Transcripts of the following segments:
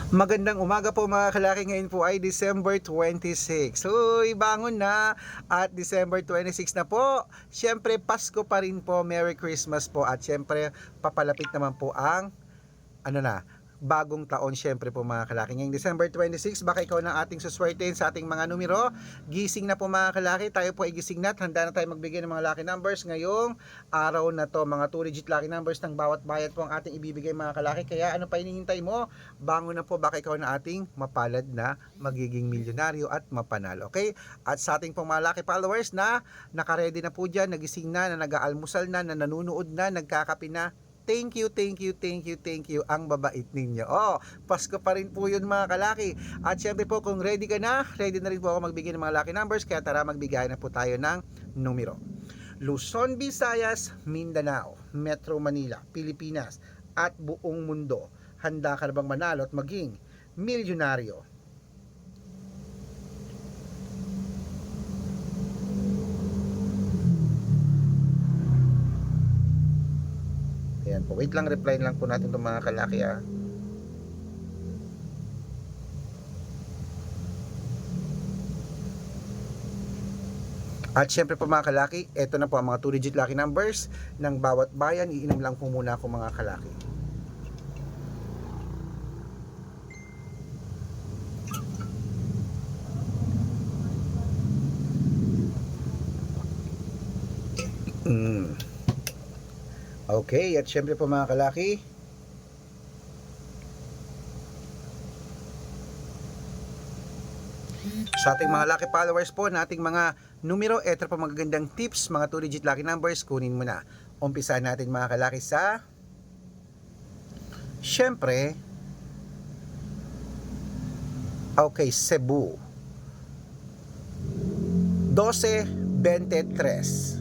Magandang umaga po mga kalaki, ngayon po ay December 26. Uy, bangon na at December 26 na po. Siyempre Pasko pa rin po, Merry Christmas po at siyempre papalapit naman po ang bagong taon syempre po mga kalaki. Ngayong December 26, baka ikaw na ating suswertein sa ating mga numero. Gising na po mga kalaki, tayo po ay gising na at handa na tayo magbigay ng mga lucky numbers ngayong araw na to. Mga 2-digit lucky numbers ng bawat bayad po ang ating ibibigay mga kalaki. Kaya ano pa hinihintay mo? Bangon na po, baka ikaw na ating mapalad na magiging milyonaryo at mapanalo. Okay? At sa ating pong mga lucky followers na nakaredy na po dyan, nagising na, na nag-aalmusal na nanunood na, nagkakape na, thank you, thank you, thank you, thank you. Ang babait ninyo. Oh, Pasko pa rin po yun mga kalaki. At syempre po kung ready ka na, ready na rin po ako magbigay ng mga lucky numbers. Kaya tara magbigay na po tayo ng numero. Luzon, Visayas, Mindanao, Metro Manila, Pilipinas at buong mundo. Handa ka na bang manalo at maging milyonaryo? Ayan po, wait lang, reply lang po natin itong mga kalaki ah. At syempre po mga kalaki, eto na po ang mga 2-digit lucky numbers ng bawat bayan. Iinom lang po muna ako mga kalaki. Okay, at syempre po mga kalaki, sa ating mga lucky followers po, nating mga numero, eto po magagandang tips, mga 2-digit lucky numbers, kunin mo na. Umpisa natin mga kalaki sa, syempre, okay, Cebu. 12-23.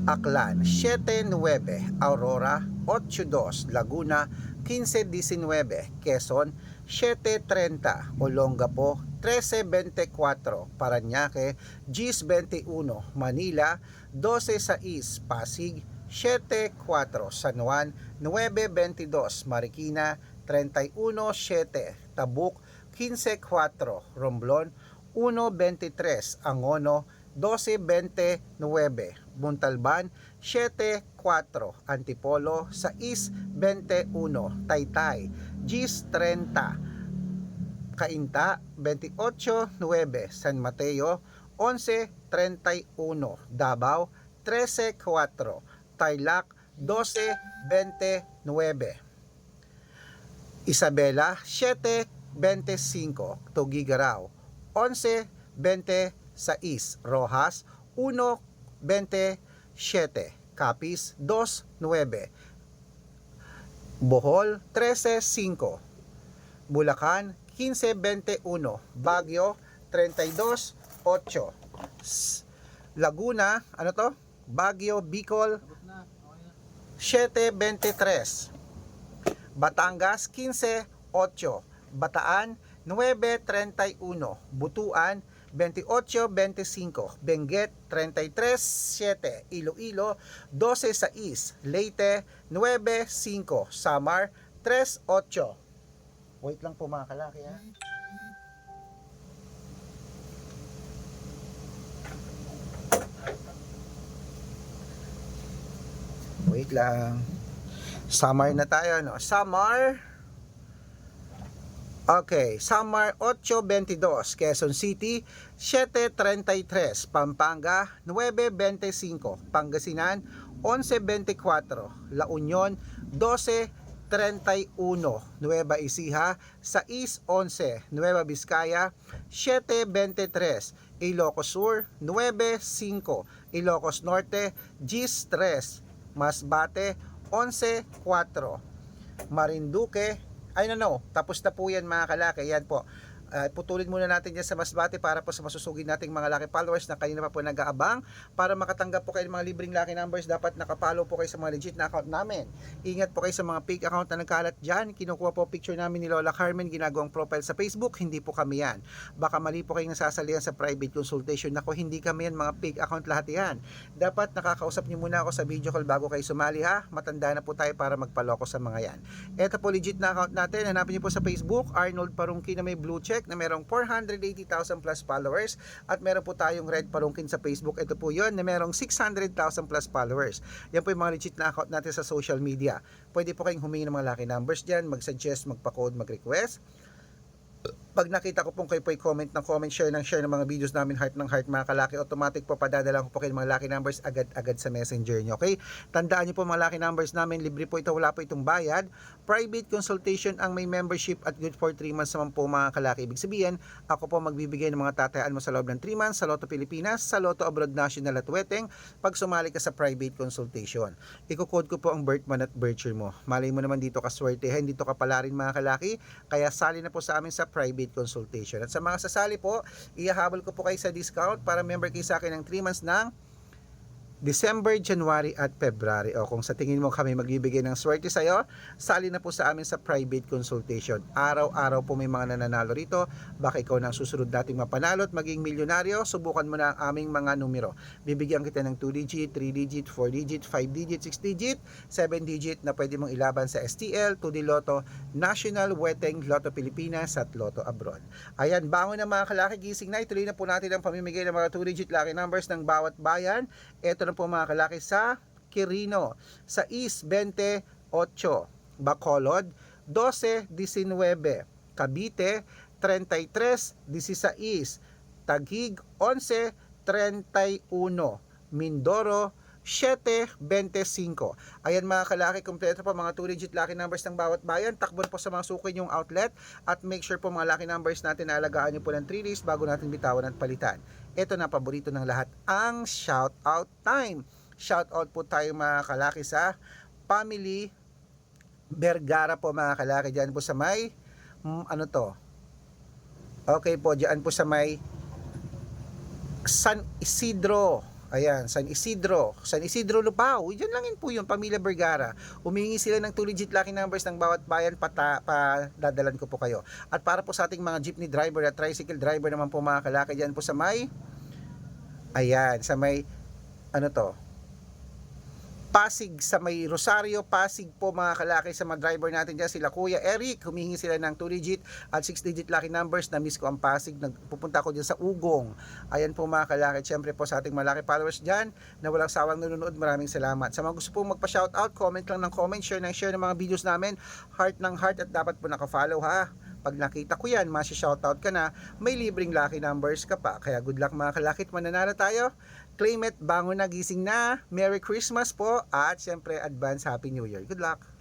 Aklan, 7-9, Aurora, 8-2, Laguna, 15-19, Quezon, 7-30, Olongapo, 13-24, Parañaque, 10-21, Manila, 12-6, Pasig, 7-4, San Juan, 9-22, Marikina, 31-7, Tabuk, 15-4, Romblon, 1-23, Angono, 12-29, Montalban, 7-4, Antipolo, 6-21, Taytay, 10-30, Cainta, 28-9, San Mateo, 11-31, Davao, 13-4, Tarlac, 12-29, Isabela, 7-25, Tuguegarao, 11-26, Rojas, 1-27, Capiz, 2-9, Bohol, 13-5, Bulacan, 15-21, Baguio, 32-8, Laguna, Baguio, Bicol, 7-23, Batangas, 15-8, Bataan, 9-31, Butuan, 28-25, Benguet, 33-7, Iloilo, 12-6, Leyte, 9-5, Samar, 3-8. Wait lang po mga kalaki ha. Wait lang. Samar na tayo, no? Samar. Okay, Samar 8-22, Quezon City 7-33, Pampanga 9-25, Pangasinan 11-24, La Union 12-31, Nueva Ecija 6-11, Nueva Vizcaya 7-23, Ilocos Sur 9-5, Ilocos Norte 10-3, Masbate 11-4, Marinduque, tapos na po yan mga kalaki. Yan po, Putulin muna natin dyan sa Masbate para po sa masusugid nating mga lucky followers na kanina pa po nag-aabang. Para makatanggap po kayo ng mga libreng lucky numbers, dapat nakapollow po kayo sa mga legit na account namin. Ingat po kayo sa mga fake account na nagkalat dyan. Kinukuha po picture namin ni Lola Carmen, ginagawang profile sa Facebook, hindi po kami yan. Baka mali po kayong nasasalihan sa private consultation. Nako, hindi kami yan, mga fake account lahat yan. Dapat nakakausap niyo muna ako sa video call bago kayo sumali ha. Matanda na po tayo para magpaloko sa mga yan. Ito po legit na account natin. Hanapin niyo po sa Facebook, Arnold Parungki na may blue check na merong 480,000 plus followers, at meron po tayong Red Parungkin sa Facebook. Ito po yun na merong 600,000 plus followers. Yan po yung mga legit na account natin sa social media. Pwede po kayong humingi ng mga lucky numbers dyan, mag-suggest, magpa-code, mag-request. Pag nakita ko pong kayo po comment ng comment, share ng mga videos namin, heart ng heart mga kalaki, automatic po padadala ko po kayo ng mga lucky numbers agad-agad sa messenger nyo. Okay? Tandaan nyo po mga lucky numbers namin, libre po ito, wala po itong bayad. Private consultation ang may membership at good for 3 months naman po mga kalaki. Ibig sabihin, ako po magbibigay ng mga tatayaan mo sa loob ng 3 months sa Lotto Pilipinas, sa Lotto Abroad National at Weteng pag sumali ka sa private consultation. Iko-code ko po ang birth month at birth year mo. Malay mo naman dito ka swertehan, dito ka pala rin mga kalaki, kaya sali na po sa amin sa private consultation. At sa mga sasali po, ihahabol ko po kayo sa discount para member kayo sa akin ng 3 months ng December, January at February. O kung sa tingin mo kami magbibigay ng swerte sa'yo, sali na po sa amin sa private consultation. Araw-araw po may mga nananalo rito. Baka ikaw na ang susunod nating mapanalo at maging milyonaryo. Subukan mo na ang aming mga numero. Bibigyan kita ng 2-digit, 3-digit, 4-digit, 5-digit, 6-digit, 7-digit na pwede mong ilaban sa STL, 2D Lotto, National, Weteng, Lotto Pilipinas at Lotto Abroad. Ayan, bangon na mga kalaki, gising na. Ituloy na po natin ang pamimigay ng mga 2-digit lucky numbers ng bawat bayan. Ito na po mga kalaki sa Quirino, sa East 28, Bacolod 12-19, Cavite 33-16, Taguig 11-31, Mindoro 7-25. Ayan mga kalaki, kompleto po mga 2-digit lucky numbers ng bawat bayan. Takbo po sa mga suki yung outlet at make sure po mga lucky numbers natin na alagaan nyo po ng 3 days bago natin bitawan at palitan. Ito na paborito ng lahat, ang shout out time. Shout out po tayo mga kalaki sa Family Vergara po mga kalaki, dyan po sa may ano to, okay po, dyan po sa may San Isidro. Ayan, San Isidro Lupao. Diyan lang yun po yung Pamilya Vergara. Humingi sila ng 2-digit lucky numbers ng bawat bayan, dadalan ko po kayo. At para po sa ating mga jeepney driver at tricycle driver naman po mga kalaki, diyan po sa may, ayan, sa may ano to, Pasig, sa may Rosario, Pasig po mga kalaki, sa mga driver natin dyan, sila Kuya Eric, humihingi sila ng 2-digit at 6-digit lucky numbers. Na miss ko ang Pasig, nagpupunta ko dyan sa Ugong. Ayan po mga kalaki, syempre po sa ating malaki followers dyan na walang sawang nanonood, maraming salamat. Sa mga gusto po magpa-shoutout, comment lang ng comment, share ng mga videos namin, heart ng heart, at dapat po naka-follow ha. Pag nakita ko yan, masi-shoutout ka na, may libreng lucky numbers ka pa. Kaya good luck mga kalakit, mananalo tayo. Claim it, bangon na, gising na. Merry Christmas po at syempre advance Happy New Year. Good luck!